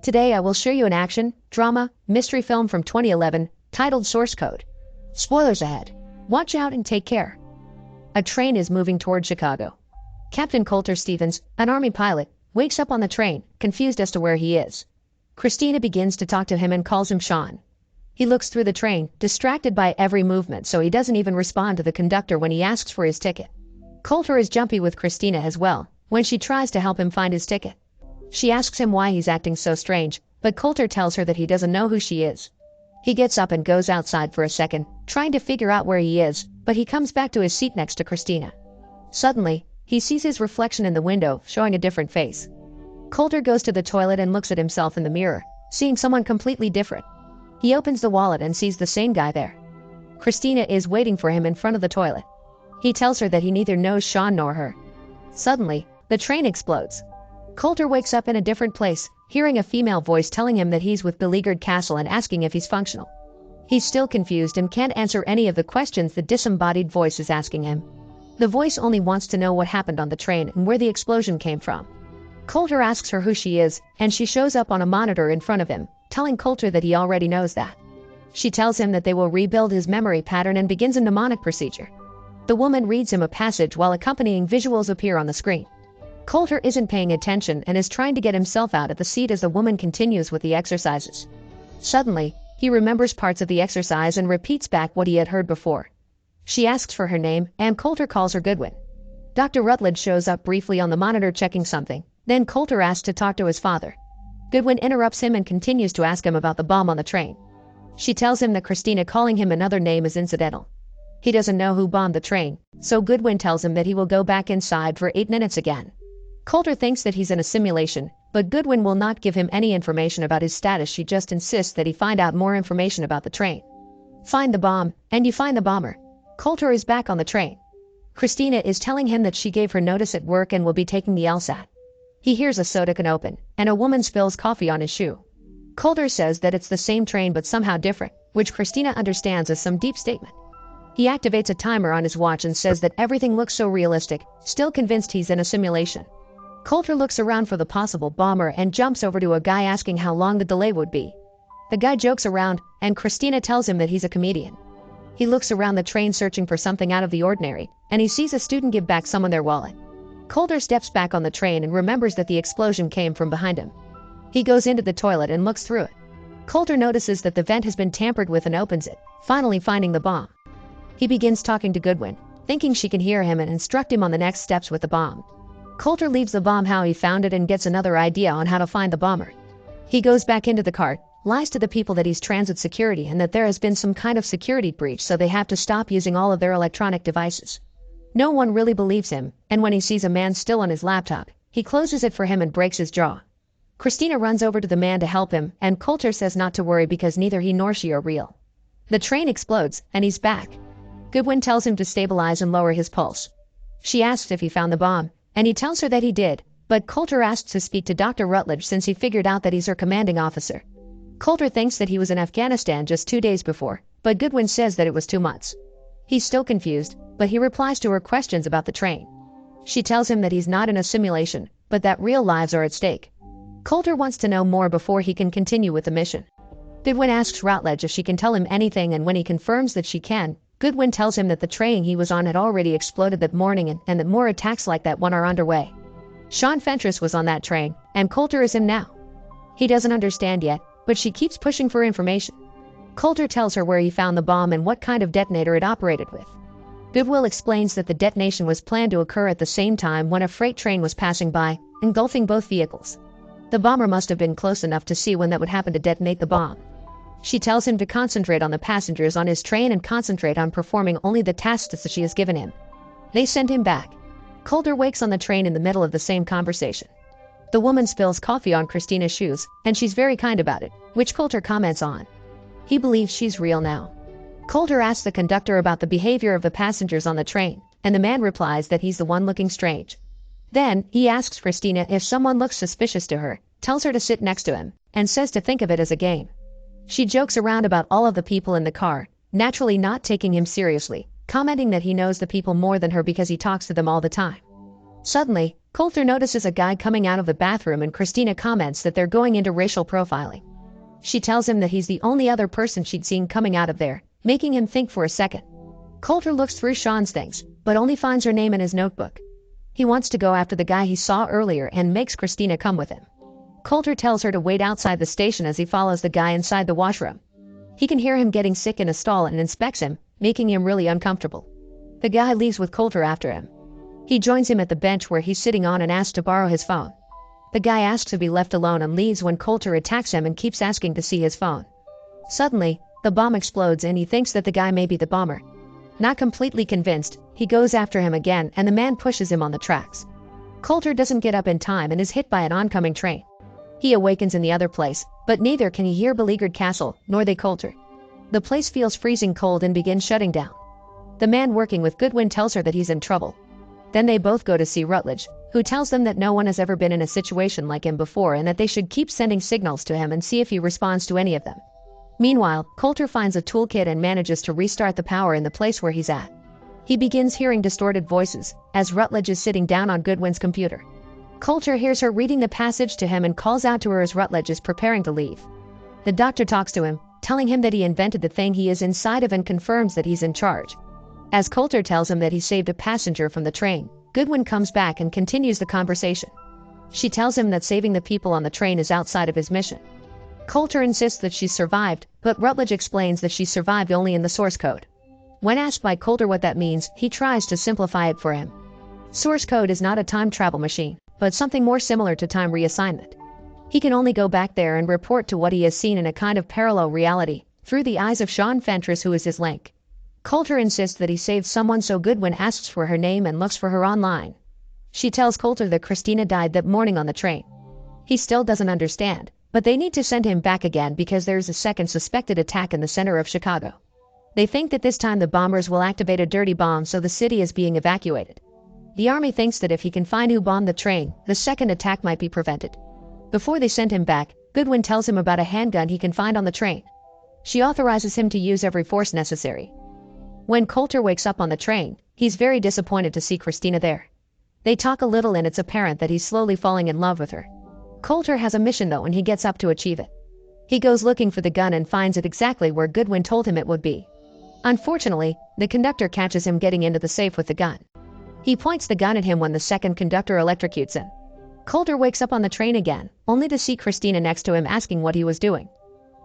Today I will show you an action, drama, mystery film from 2011 titled Source Code. Spoilers ahead. Watch out and take care. A train is moving toward Chicago. Captain Colter Stevens, an Army pilot, wakes up on the train, confused as to where he is. Christina begins to talk to him and calls him Sean. He looks through the train, distracted by every movement, so he doesn't even respond to the conductor when he asks for his ticket. Colter is jumpy with Christina as well, when she tries to help him find his ticket. She asks him why he's acting so strange, but Colter tells her that he doesn't know who she is. He gets up and goes outside for a second, trying to figure out where he is, but he comes back to his seat next to Christina. Suddenly, he sees his reflection in the window, showing a different face. Colter goes to the toilet and looks at himself in the mirror, seeing someone completely different. He opens the wallet and sees the same guy there. Christina is waiting for him in front of the toilet. He tells her that he neither knows Sean nor her. Suddenly, the train explodes. Colter wakes up in a different place, hearing a female voice telling him that he's with Beleaguered Castle and asking if he's functional. He's still confused and can't answer any of the questions the disembodied voice is asking him. The voice only wants to know what happened on the train and where the explosion came from. Colter asks her who she is, and she shows up on a monitor in front of him, telling Colter that he already knows that. She tells him that they will rebuild his memory pattern and begins a mnemonic procedure. The woman reads him a passage while accompanying visuals appear on the screen. Colter isn't paying attention and is trying to get himself out of the seat as the woman continues with the exercises. Suddenly, he remembers parts of the exercise and repeats back what he had heard before. She asks for her name, and Colter calls her Goodwin. Dr. Rutledge shows up briefly on the monitor checking something, then Colter asks to talk to his father. Goodwin interrupts him and continues to ask him about the bomb on the train. She tells him that Christina calling him another name is incidental. He doesn't know who bombed the train, so Goodwin tells him that he will go back inside for 8 minutes again. Colter thinks that he's in a simulation, but Goodwin will not give him any information about his status. She just insists that he find out more information about the train. Find the bomb, and you find the bomber. Colter is back on the train. Christina is telling him that she gave her notice at work and will be taking the LSAT. He hears a soda can open, and a woman spills coffee on his shoe. Colter says that it's the same train but somehow different, which Christina understands as some deep statement. He activates a timer on his watch and says that everything looks so realistic, still convinced he's in a simulation. Colter looks around for the possible bomber and jumps over to a guy asking how long the delay would be. The guy jokes around, and Christina tells him that he's a comedian. He looks around the train searching for something out of the ordinary, and he sees a student give back someone their wallet. Colter steps back on the train and remembers that the explosion came from behind him. He goes into the toilet and looks through it. Colter notices that the vent has been tampered with and opens it, finally finding the bomb. He begins talking to Goodwin, thinking she can hear him and instruct him on the next steps with the bomb. Colter leaves the bomb how he found it and gets another idea on how to find the bomber. He goes back into the cart, lies to the people that he's transit security and that there has been some kind of security breach, so they have to stop using all of their electronic devices. No one really believes him, and when he sees a man still on his laptop, he closes it for him and breaks his jaw. Christina runs over to the man to help him, and Colter says not to worry because neither he nor she are real. The train explodes, and he's back. Goodwin tells him to stabilize and lower his pulse. She asks if he found the bomb, and he tells her that he did, but Colter asks to speak to Dr. Rutledge since he figured out that he's her commanding officer. Colter thinks that he was in Afghanistan just 2 days before, but Goodwin says that it was 2 months. He's still confused, but he replies to her questions about the train. She tells him that he's not in a simulation, but that real lives are at stake. Colter wants to know more before he can continue with the mission. Goodwin asks Rutledge if she can tell him anything, and when he confirms that she can, Goodwin tells him that the train he was on had already exploded that morning and that more attacks like that one are underway. Sean Fentress was on that train, and Colter is him now. He doesn't understand yet, but she keeps pushing for information. Colter tells her where he found the bomb and what kind of detonator it operated with. Goodwill explains that the detonation was planned to occur at the same time when a freight train was passing by, engulfing both vehicles. The bomber must have been close enough to see when that would happen to detonate the bomb. She tells him to concentrate on the passengers on his train and concentrate on performing only the tasks that she has given him. They send him back. Colter wakes on the train in the middle of the same conversation. The woman spills coffee on Christina's shoes, and she's very kind about it, which Colter comments on. He believes she's real now. Colter asks the conductor about the behavior of the passengers on the train, and the man replies that he's the one looking strange. Then, he asks Christina if someone looks suspicious to her, tells her to sit next to him, and says to think of it as a game. She jokes around about all of the people in the car, naturally not taking him seriously, commenting that he knows the people more than her because he talks to them all the time. Suddenly, Colter notices a guy coming out of the bathroom and Christina comments that they're going into racial profiling. She tells him that he's the only other person she'd seen coming out of there, making him think for a second. Colter looks through Sean's things, but only finds her name in his notebook. He wants to go after the guy he saw earlier and makes Christina come with him. Colter tells her to wait outside the station as he follows the guy inside the washroom. He can hear him getting sick in a stall and inspects him, making him really uncomfortable. The guy leaves with Colter after him. He joins him at the bench where he's sitting on and asks to borrow his phone. The guy asks to be left alone and leaves when Colter attacks him and keeps asking to see his phone. Suddenly, the bomb explodes and he thinks that the guy may be the bomber. Not completely convinced, he goes after him again and the man pushes him on the tracks. Colter doesn't get up in time and is hit by an oncoming train. He awakens in the other place, but neither can he hear beleaguered castle, nor they Colter. The place feels freezing cold and begins shutting down. The man working with Goodwin tells her that he's in trouble. Then they both go to see Rutledge, who tells them that no one has ever been in a situation like him before and that they should keep sending signals to him and see if he responds to any of them. Meanwhile, Colter finds a toolkit and manages to restart the power in the place where he's at. He begins hearing distorted voices, as Rutledge is sitting down on Goodwin's computer. Colter hears her reading the passage to him and calls out to her as Rutledge is preparing to leave. The doctor talks to him, telling him that he invented the thing he is inside of and confirms that he's in charge. As Colter tells him that he saved a passenger from the train, Goodwin comes back and continues the conversation. She tells him that saving the people on the train is outside of his mission. Colter insists that she survived, but Rutledge explains that she survived only in the source code. When asked by Colter what that means, he tries to simplify it for him. Source code is not a time travel machine, but something more similar to time reassignment. He can only go back there and report to what he has seen in a kind of parallel reality, through the eyes of Sean Fentress, who is his link. Colter insists that he saved someone, so Goodwin asks for her name and looks for her online. She tells Colter that Christina died that morning on the train. He still doesn't understand, but they need to send him back again because there is a second suspected attack in the center of Chicago. They think that this time the bombers will activate a dirty bomb, so the city is being evacuated. The army thinks that if he can find who bombed the train, the second attack might be prevented. Before they send him back, Goodwin tells him about a handgun he can find on the train. She authorizes him to use every force necessary. When Colter wakes up on the train, he's very disappointed to see Christina there. They talk a little and it's apparent that he's slowly falling in love with her. Colter has a mission though and he gets up to achieve it. He goes looking for the gun and finds it exactly where Goodwin told him it would be. Unfortunately, the conductor catches him getting into the safe with the gun. He points the gun at him when the second conductor electrocutes him. Colter wakes up on the train again, only to see Christina next to him asking what he was doing.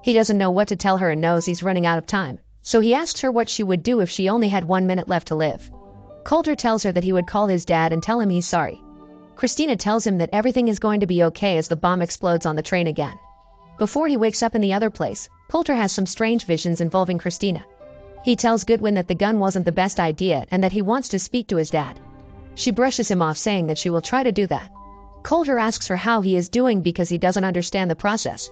He doesn't know what to tell her and knows he's running out of time, so he asks her what she would do if she only had 1 minute left to live. Colter tells her that he would call his dad and tell him he's sorry. Christina tells him that everything is going to be okay as the bomb explodes on the train again. Before he wakes up in the other place, Colter has some strange visions involving Christina. He tells Goodwin that the gun wasn't the best idea and that he wants to speak to his dad. She brushes him off, saying that she will try to do that. Colter asks her how he is doing because he doesn't understand the process.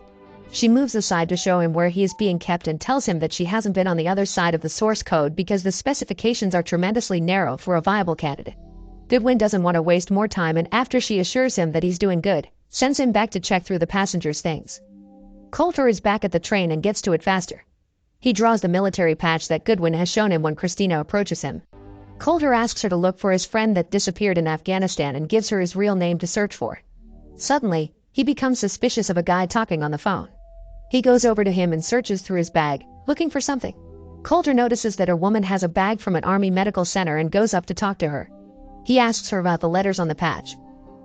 She moves aside to show him where he is being kept and tells him that she hasn't been on the other side of the source code because the specifications are tremendously narrow for a viable candidate. Goodwin doesn't want to waste more time, and after she assures him that he's doing good, sends him back to check through the passengers' things. Colter is back at the train and gets to it faster. He draws the military patch that Goodwin has shown him when Christina approaches him. Colter asks her to look for his friend that disappeared in Afghanistan and gives her his real name to search for. Suddenly, he becomes suspicious of a guy talking on the phone. He goes over to him and searches through his bag, looking for something. Colter notices that a woman has a bag from an army medical center and goes up to talk to her. He asks her about the letters on the patch.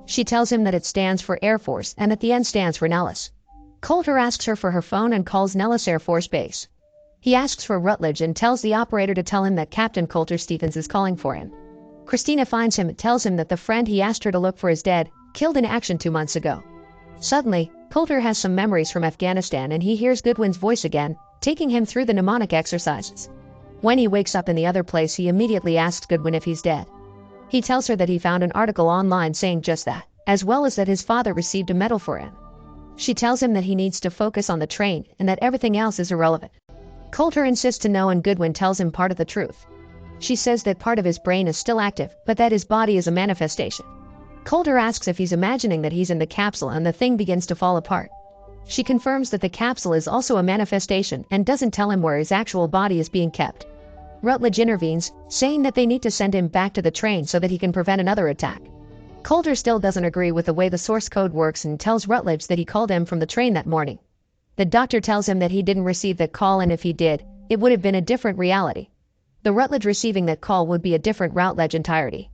She tells him that it stands for Air Force and at the end stands for Nellis. Colter asks her for her phone and calls Nellis Air Force Base. He asks for Rutledge and tells the operator to tell him that Captain Colter Stevens is calling for him. Christina finds him and tells him that the friend he asked her to look for is dead, killed in action 2 months ago. Suddenly, Colter has some memories from Afghanistan and he hears Goodwin's voice again, taking him through the mnemonic exercises. When he wakes up in the other place, he immediately asks Goodwin if he's dead. He tells her that he found an article online saying just that, as well as that his father received a medal for him. She tells him that he needs to focus on the train and that everything else is irrelevant. Colter insists to know and Goodwin tells him part of the truth. She says that part of his brain is still active, but that his body is a manifestation. Colter asks if he's imagining that he's in the capsule and the thing begins to fall apart. She confirms that the capsule is also a manifestation and doesn't tell him where his actual body is being kept. Rutledge intervenes, saying that they need to send him back to the train so that he can prevent another attack. Colter still doesn't agree with the way the source code works and tells Rutledge that he called him from the train that morning. The doctor tells him that he didn't receive that call, and if he did, it would have been a different reality. The Rutledge receiving that call would be a different Routledge entirety.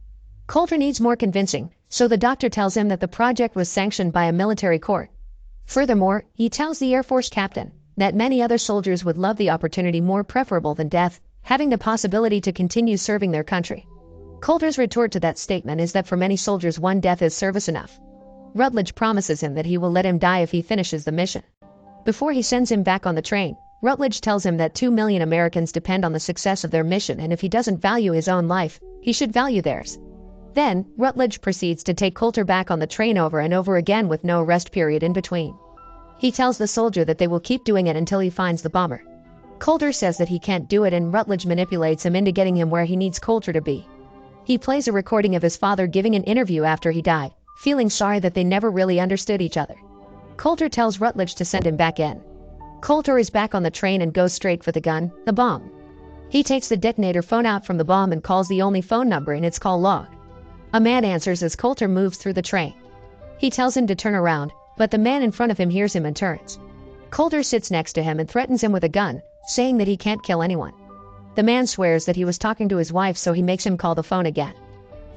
Colter needs more convincing, so the doctor tells him that the project was sanctioned by a military court. Furthermore, he tells the Air Force captain that many other soldiers would love the opportunity more preferable than death, having the possibility to continue serving their country. Colter's retort to that statement is that for many soldiers one death is service enough. Rutledge promises him that he will let him die if he finishes the mission. Before he sends him back on the train, Rutledge tells him that 2 million Americans depend on the success of their mission, and if he doesn't value his own life, he should value theirs. Then, Rutledge proceeds to take Colter back on the train over and over again with no rest period in between. He tells the soldier that they will keep doing it until he finds the bomber. Colter says that he can't do it, and Rutledge manipulates him into getting him where he needs Colter to be. He plays a recording of his father giving an interview after he died, feeling sorry that they never really understood each other. Colter tells Rutledge to send him back in. Colter is back on the train and goes straight for the gun, the bomb. He takes the detonator phone out from the bomb and calls the only phone number in its call log. A man answers as Colter moves through the train. He tells him to turn around, but the man in front of him hears him and turns. Colter sits next to him and threatens him with a gun, saying that he can't kill anyone. The man swears that he was talking to his wife, so he makes him call the phone again.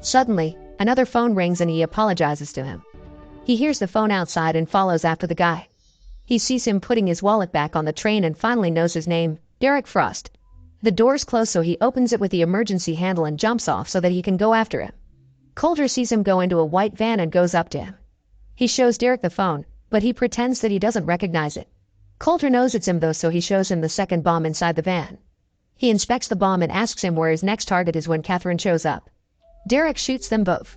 Suddenly, another phone rings and he apologizes to him. He hears the phone outside and follows after the guy. He sees him putting his wallet back on the train and finally knows his name, Derek Frost. The door's closed, so he opens it with the emergency handle and jumps off so that he can go after him. Colter sees him go into a white van and goes up to him. He shows Derek the phone, but he pretends that he doesn't recognize it. Colter knows it's him though, so he shows him the second bomb inside the van. He inspects the bomb and asks him where his next target is when Catherine shows up. Derek shoots them both.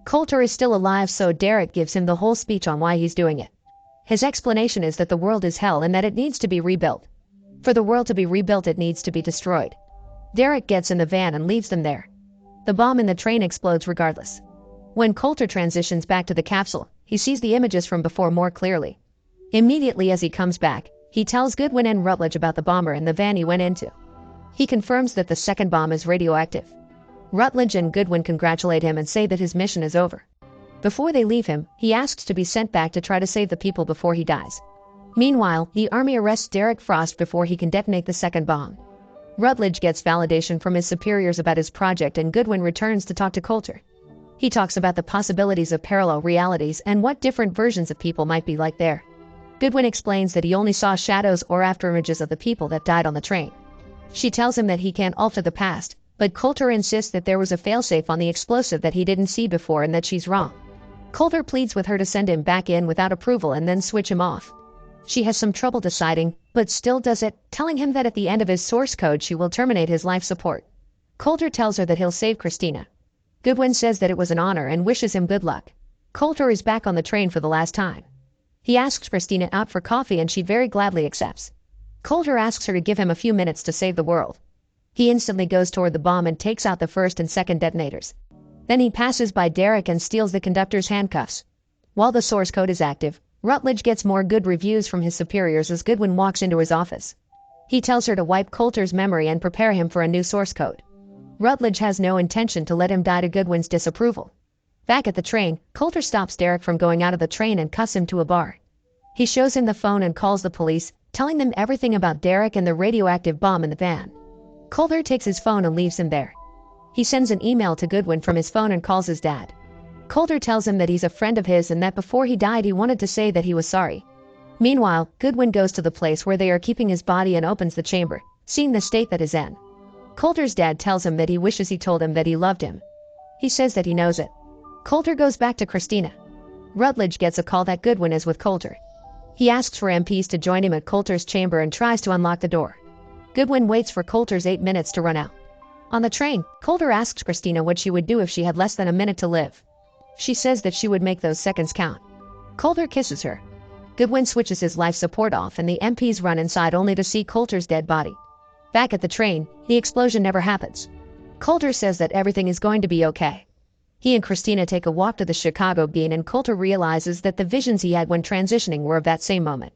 Colter is still alive, so Derek gives him the whole speech on why he's doing it. His explanation is that the world is hell and that it needs to be rebuilt. For the world to be rebuilt, it needs to be destroyed. Derek gets in the van and leaves them there. The bomb in the train explodes regardless. When Colter transitions back to the capsule, he sees the images from before more clearly. Immediately as he comes back, he tells Goodwin and Rutledge about the bomber and the van he went into. He confirms that the second bomb is radioactive. Rutledge and Goodwin congratulate him and say that his mission is over. Before they leave him, he asks to be sent back to try to save the people before he dies. Meanwhile, the army arrests Derek Frost before he can detonate the second bomb. Rutledge gets validation from his superiors about his project, and Goodwin returns to talk to Colter. He talks about the possibilities of parallel realities and what different versions of people might be like there. Goodwin explains that he only saw shadows or afterimages of the people that died on the train. She tells him that he can't alter the past, but Colter insists that there was a failsafe on the explosive that he didn't see before and that she's wrong. Colter pleads with her to send him back in without approval and then switch him off. She has some trouble deciding, but still does it, telling him that at the end of his source code she will terminate his life support. Colter tells her that he'll save Christina. Goodwin says that it was an honor and wishes him good luck. Colter is back on the train for the last time. He asks Christina out for coffee and she very gladly accepts. Colter asks her to give him a few minutes to save the world. He instantly goes toward the bomb and takes out the first and second detonators. Then he passes by Derek and steals the conductor's handcuffs. While the source code is active, Rutledge gets more good reviews from his superiors as Goodwin walks into his office. He tells her to wipe Colter's memory and prepare him for a new source code. Rutledge has no intention to let him die to Goodwin's disapproval. Back at the train, Colter stops Derek from going out of the train and cuffs him to a bar. He shows him the phone and calls the police, telling them everything about Derek and the radioactive bomb in the van. Colter takes his phone and leaves him there. He sends an email to Goodwin from his phone and calls his dad. Colter tells him that he's a friend of his and that before he died he wanted to say that he was sorry. Meanwhile, Goodwin goes to the place where they are keeping his body and opens the chamber, seeing the state that is in. Colter's dad tells him that he wishes he told him that he loved him. He says that he knows it. Colter goes back to Christina. Rutledge gets a call that Goodwin is with Colter. He asks for MPs to join him at Colter's chamber and tries to unlock the door. Goodwin waits for Colter's 8 minutes to run out. On the train, Colter asks Christina what she would do if she had less than a minute to live. She says that she would make those seconds count. Colter kisses her. Goodwin switches his life support off and the MPs run inside only to see Colter's dead body. Back at the train, the explosion never happens. Colter says that everything is going to be okay. He and Christina take a walk to the Chicago Bean and Colter realizes that the visions he had when transitioning were of that same moment.